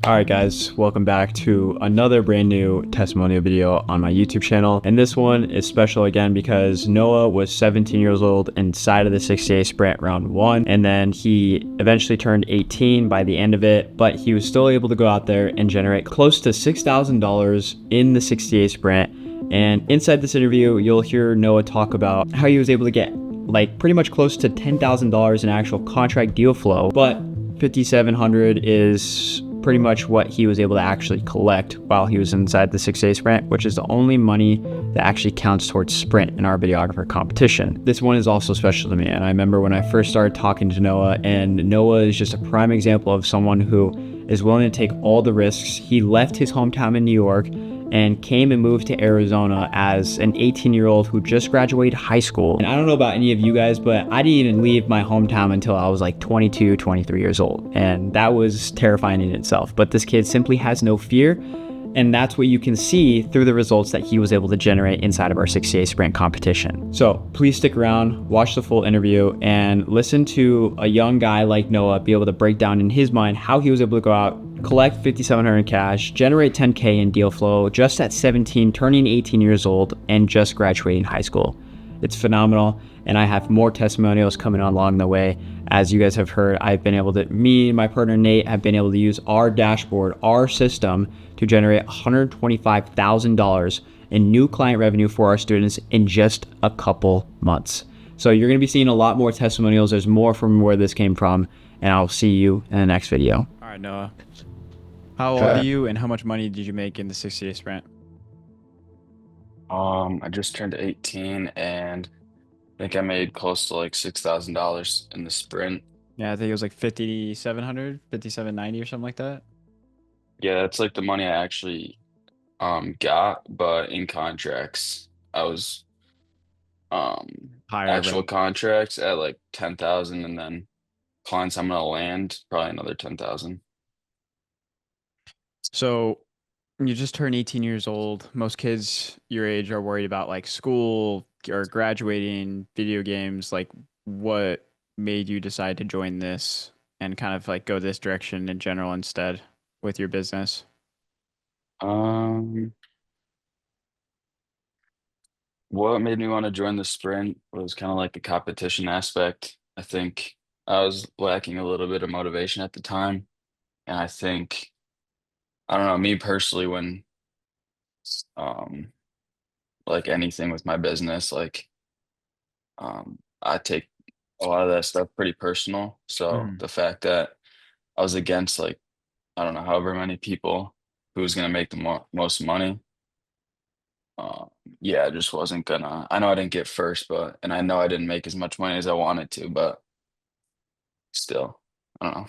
All right, guys, welcome back to another brand new testimonial video on my YouTube channel. And this one is special again because Noah was 17 years old inside of the 60A sprint round one, and then he eventually turned 18 by the end of it, but he was still able to go out there and generate close to $6,000 in the 60A sprint. And inside this interview, you'll hear Noah talk about how he was able to get like pretty much close to $10,000 in actual contract deal flow, but 5,700 is pretty much what he was able to actually collect while he was inside the 6A sprint, which is the only money that actually counts towards sprint in our videographer competition. This one is also special to me, and I remember when I first started talking to Noah, and Noah is just a prime example of someone who is willing to take all the risks. He left his hometown in New York and came and moved to Arizona as an 18-year-old who just graduated high school. And I don't know about any of you guys, but I didn't even leave my hometown until I was like 22, 23 years old. And that was terrifying in itself. But this kid simply has no fear. And that's what you can see through the results that he was able to generate inside of our 60A sprint competition. So please stick around, watch the full interview, and listen to a young guy like Noah be able to break down in his mind how he was able to go out, collect 5,700 in cash, generate 10K in deal flow just at 17, turning 18 years old, and just graduating high school. It's phenomenal, and I have more testimonials coming along the way. As you guys have heard, me and my partner Nate have been able to use our dashboard, our system, to generate $125,000 in new client revenue for our students in just a couple months. So you're going to be seeing a lot more testimonials. There's more from where this came from, and I'll see you in the next video. All right, Noah. How old are you, and how much money did you make in the 60A sprint? I just turned 18 and I think I made close to like $6,000 in the sprint. Yeah, I think it was like 5,700, 5,790 or something like that. Yeah, that's like the money I actually got, but in contracts, I was um Higher, actual right? contracts at like 10,000 and then clients I'm gonna land probably another 10,000. So you just turned 18 years old. Most kids your age are worried about like school or graduating, video games. Like, what made you decide to join this and kind of like go this direction in general instead with your business? Um, what made me want to join the sprint was kind of like the competition aspect. I think I was lacking a little bit of motivation at the time, and I think I don't know, me personally, when um like anything with my business, like I take a lot of that stuff pretty personal. So Mhm. the fact that I was against like I don't know, however many people who was gonna make the most money, uh, yeah, I just wasn't gonna. I know I didn't get first, but and I know I didn't make as much money as I wanted to, but still, I don't know.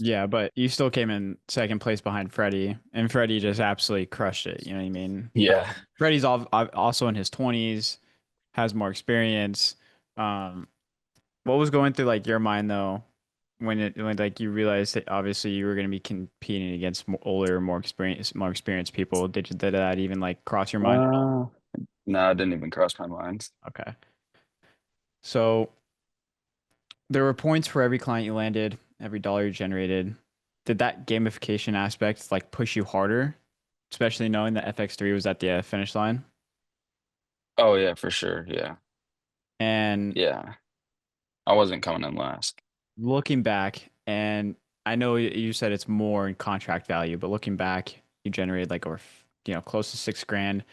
Yeah, but you still came in second place behind Freddie, and Freddie just absolutely crushed it. You know what I mean? Yeah. Freddie's also in his 20s, has more experience. Um, what was going through like your mind though when like you realized that obviously you were going to be competing against older, more experienced people? Did that even like cross your mind at all? Uh, no, it didn't even cross my mind. Okay, so there were points for every client you landed, every dollar you generated. Did that gamification aspect like push you harder, especially knowing that FX3 was at the finish line? Oh yeah, for sure. Yeah. And Yeah. I wasn't coming in last. looking back, and I know you said it's more in contract value, but looking back, you generated like over, close to 6 grand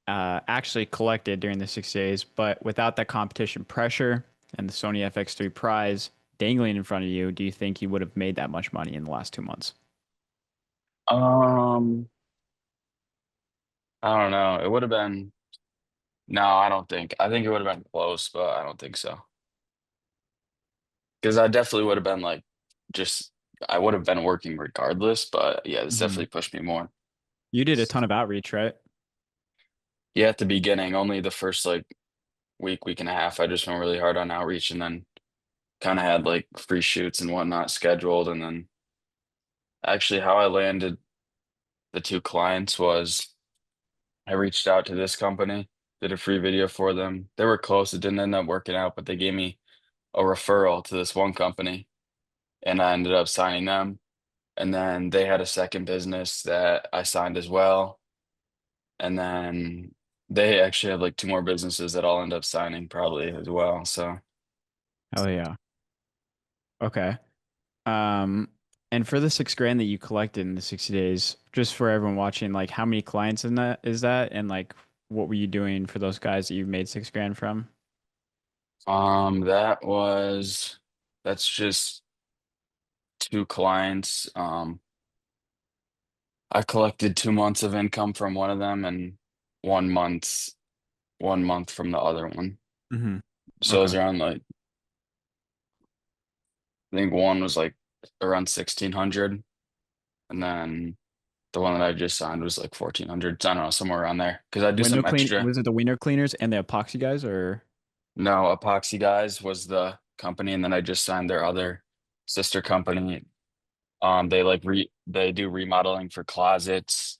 actually collected during the 6 days. But without that competition pressure and the Sony FX3 prize dangling in front of you, do you think you would have made that much money in the last 2 months? Um, I don't know. It would have been no, I don't think. I think it would have been close, but I don't think so. Because I definitely would have been like, just I would have been working regardless. But yeah, this Hmm. definitely pushed me more. You did a ton of outreach, right? Yeah, at the beginning, only the first like week and a half, I just went really hard on outreach, and then kind of had like free shoots and whatnot scheduled. And then actually, how I landed the two clients was I reached out to this company, did a free video for them. They were close. It didn't end up working out, but they gave me a referral to this one company, and I ended up signing them. and then they had a second business that I signed as well, and then they actually have like two more businesses that I'll end up signing probably as well. So Hell yeah. Okay. Um, and for the 6 grand that you collected in the 60 days, just for everyone watching, like how many clients in that is that? And like what were you doing for those guys that you made 6 grand from? that was that's just two clients. I collected 2 months of income from one of them and 1 month 1 month from the other one. Hmm. So it Okay. was around like I think one was like around 1,600, and then the one that I just signed was like 1,400. I don't know, somewhere around there. Because I do Window some clean, extra. was it the window cleaners and the epoxy guys or? No, Epoxy Guys was the company, and then I just signed their other sister company. They do remodeling for closets.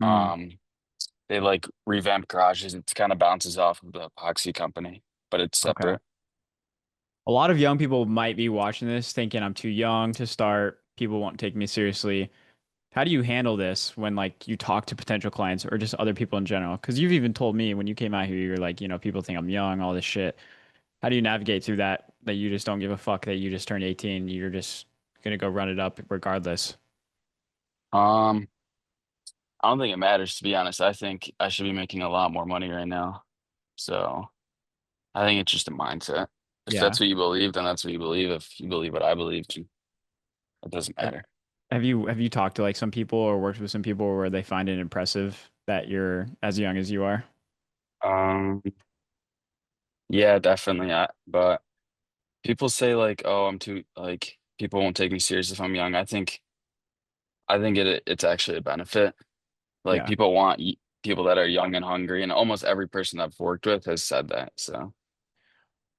Mm, Um, they like revamp garages. It kind of bounces off of the Epoxy company, but it's okay. separate. A lot of young people might be watching this thinking I'm too young to start. People won't take me seriously. How do you handle this when like you talk to potential clients or just other people in general? Because you've even told me when you came out here, you're like, people think I'm young, all this shit. How do you navigate through that? That you just don't give a fuck that you just turned 18. You're just gonna go run it up regardless. Um, I don't think it matters, to be honest. I think I should be making a lot more money right now. So I think it's just a mindset. If Yeah. that's what you believe, then that's what you believe. If you believe what I believe, it doesn't Have matter. have you talked to like some people or worked with some people where they find it impressive that you're as young as you are? Um, yeah, definitely. But people say like, "Oh, I'm too like people won't take me serious if I'm young." I think it's actually a benefit. Like Yeah. people want people that are young and hungry, and almost every person I've worked with has said that. So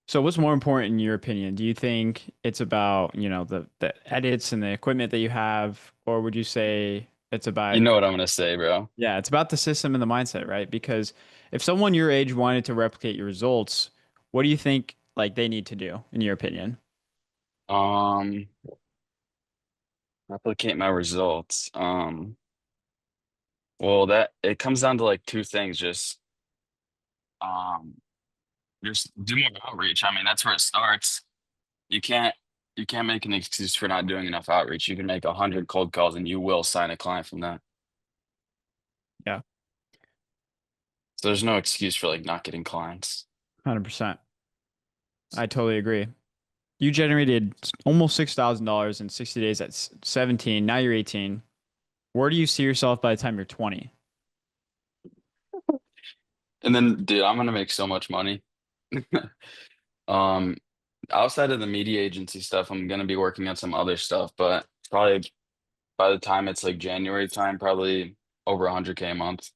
So what's more important in your opinion? Do you think it's about, the edits and the equipment that you have, or would you say it's you about, know what I'm gonna say, bro. yeah, it's about the system and the mindset, right? Because if someone your age wanted to replicate your results, what do you think like they need to do in your opinion? Um, replicate my results. Well, that it comes down to like two things. Um, just do more outreach. I mean, that's where it starts. You can't you can't make an excuse for not doing enough outreach. You can make 100 cold calls and you will sign a client from that. Yeah, So there's no excuse for like not getting clients. 100%. I totally agree. You generated almost $6,000 in 60 days at 17. Now you're 18. Where do you see yourself by the time you're 20? And then, dude, I'm gonna make so much money. Um, outside of the media agency stuff, I'm gonna be working on some other stuff, but probably by the time it's like January time, probably over 100K a month.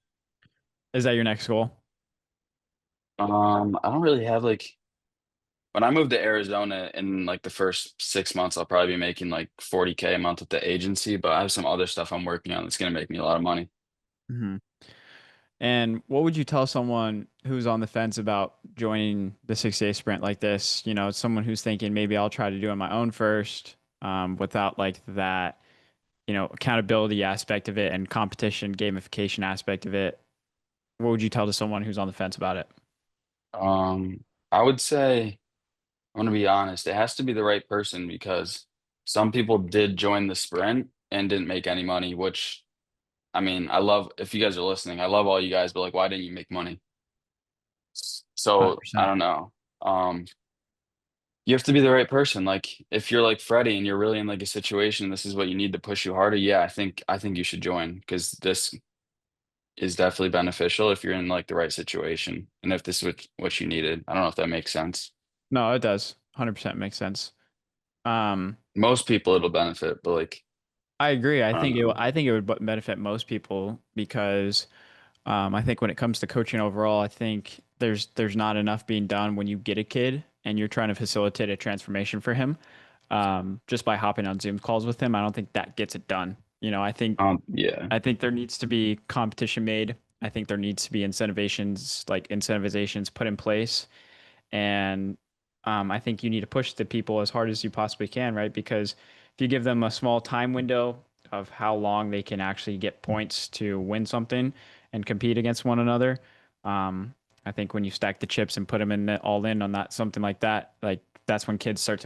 Is that your next goal? I don't really have like when I moved to Arizona in like the first 6 months, I'll probably be making like 40K a month with the agency, but I have some other stuff I'm working on that's gonna make me a lot of money. Hmm. And what would you tell someone who's on the fence about joining the 6 day sprint like this? Someone who's thinking maybe I'll try to do it on my own first, without like that, accountability aspect of it and competition gamification aspect of it. What would you tell to someone who's on the fence about it? Um, I would say I'm gonna be honest, it has to be the right person because some people did join the sprint and didn't make any money, which I mean, I love if you guys are listening, I love all you guys, but like why didn't you make money? So I 100%. don't know. Um, you have to be the right person. Like if you're like Freddie and you're really in like a situation, this is what you need to push you harder. Yeah, I think you should join because this is definitely beneficial if you're in like the right situation and if this is what you needed. I don't know if that makes sense. No, it does. 100% makes sense. Um, Most people it'll benefit, but like I agree. I I don't think know. I think it would benefit most people because I think when it comes to coaching overall, I think there's not enough being done when you get a kid and you're trying to facilitate a transformation for him. Just by hopping on Zoom calls with him, I don't think that gets it done. Yeah. I think there needs to be competition made. I think there needs to be incentivizations put in place, and I think you need to push the people as hard as you possibly can, right? Because if you give them a small time window of how long they can actually get points to win something and compete against one another. I think when you stack the chips and put them in all in on that something like that, like that's when kids start to